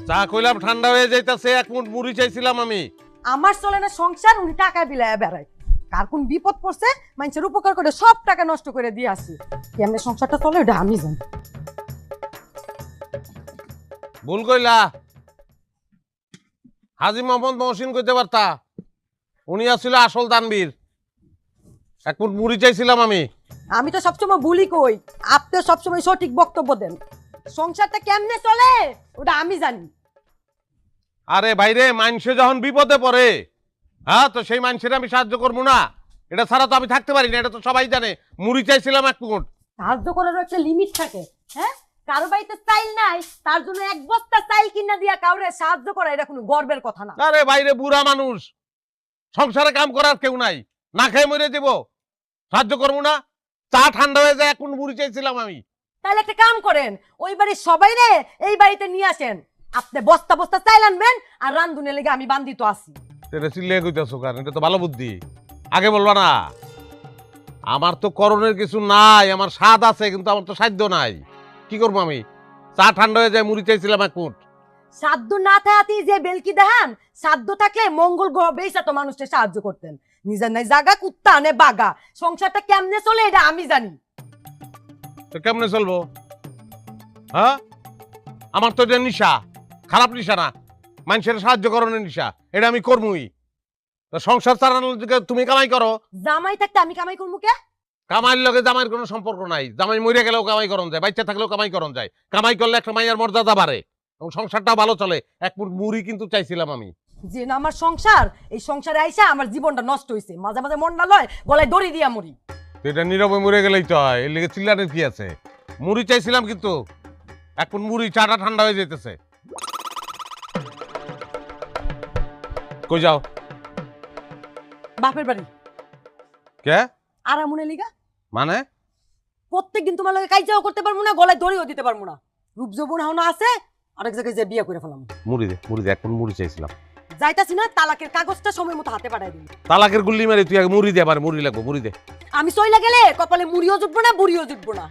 চা কইলাম ঠান্ডা হয়ে যাইতাছে, এক মুঠ মুড়ি চাইছিলাম আমি। আমার চলে না সংসার, উনি টাকা বিলায় বেড়ায়। কার কোন বিপদ পড়ছে মানুষের উপকার করে সব টাকা নষ্ট করে দিয়ে আসি। কেমনে সংসারটা চলে ওটা আমি জানি। ভুল কইলা, হাজী মোহাম্মদ মহসিন কইতে পারতা, উনি আসছিল আসল দানবীর। এক মুঠ মুড়ি চাইছিলাম আমি। আমি তো সবসময় ভুলই কই, আপনি সবসময় সঠিক বক্তব্য দেন। সংসারটা কেমনে চলে ওটা আমি জানি। আরে বাইরে মানুষে যখন বিপদে পড়ে, হ্যাঁ, তো সেই মানুষের আমি সাহায্য করবো না? এটা ছাড়া তো আমি থাকতে পারি না, এটা তো সবাই জানে। মুড়ি চাইছিলাম এক মুঠ। সাহায্য করারও একটা লিমিট থাকে। হ্যাঁ, কারো বাড়িতে চাইল নাই, তার জন্য এক বস্তা চাইল কিনা দিয়া কাউরে সাহায্য করা এটা কোনো গর্বের কথা না। আরে বাইরে বুড়া মানুষ, সংসারে কাম করার কেউ নাই, না খেয়ে মরে দেবো, সাহায্য করবো না? চা ঠান্ডা হয়ে যায়, এক মুঠ মুড়ি চাইছিলাম আমি। তাহলে একটা কাম করেন, ওই বাড়ির সবাই রে এই বাড়িতে নিয়ে আসেন। আপনি বস্তা বস্তা চাইল আনবেন, আর রান্ধুনে লেগে আমি বান্ধিত আছি। এটা চিল্লিয়ে কইতেছো কারণ এটা তো ভালো বুদ্ধি, আগে বলবা না? আমার তো করণের কিছু নাই, আমার স্বাদ আছে কিন্তু আমার তো সাধ্য নাই। কি করবো আমি? চা ঠান্ডা হয়ে যায়, মুড়ি চাইছিলাম এক মুঠ। সাধ্য না থাকাতেই যে বেলকি দেখান, সাধ্য থাকলে মঙ্গল গ্রহ বেশা তো মানুষকে সাহায্য করতেন। নিজের নাই জাগা, কুত্তা আনে বাগা। সংসারটা কেমনে চলে এটা আমি জানি। তো কেমনে চলবো? হ্যাঁ, আমার তো এটা নিশা, খারাপ নিশা না, মানুষের সাহায্য করানোর নিশা, এটা আমি করবই। তো সংসার চালানোর দিকে তুমি কামাই করো। জামাই থাকতে আমি কামাই করবো কে? কামাইয়ের লগে জামাইয়ের কোনো সম্পর্ক নাই। জামাই মরে গেলেও কামাই করন যায়, বাচ্চা থাকলেও কামাই করন যায়। কামাই করলে একটা মাইয়ার মর্যাদা বাড়ে এবং সংসারটা ভালো চলে। এক মুঠ মুড়ি কিন্তু চাইছিলাম আমি। যে না আমার সংসার, এই সংসারে আইসা আমার জীবনটা নষ্ট হয়েছে। মাঝে মাঝে মন না লয়, গলায় দড়ি দিয়া মরি। তো এটা নীরবে মরে গেলেই তো হয়, এর লিগে চিল্লানের কি আছে? মুড়ি চাইছিলাম কিন্তু এক মুঠ মুড়ি, চাটা ঠান্ডা হয়ে যেতেছে। কই যাও? বাপের বাড়ি। কে? আরামুনে লিগা। মানে? প্রত্যেকদিন তোমার লগে কাইজাও করতে পারবো না, গলায় দড়িও দিতে পারবো না। রূপ যৌবন হাওনা আছে, আরেক জায়গায় যে বিয়ে করে ফেলাম। মুড়ি দে, মুড়ি দে, এক মুঠ মুড়ি চাইছিলাম। যাইতাছি না, তালাকের কাগজটা সময় মতো হাতে পাঠাই দিন। তালাকের গুল্লি মারি তুই আগে মুড়ি দে, আবার মুড়ি লাগবো, মুড়ি দে। আমি সইলা গেলে কপালে মুড়িও জুটবো না, বুড়িও জুটবো না।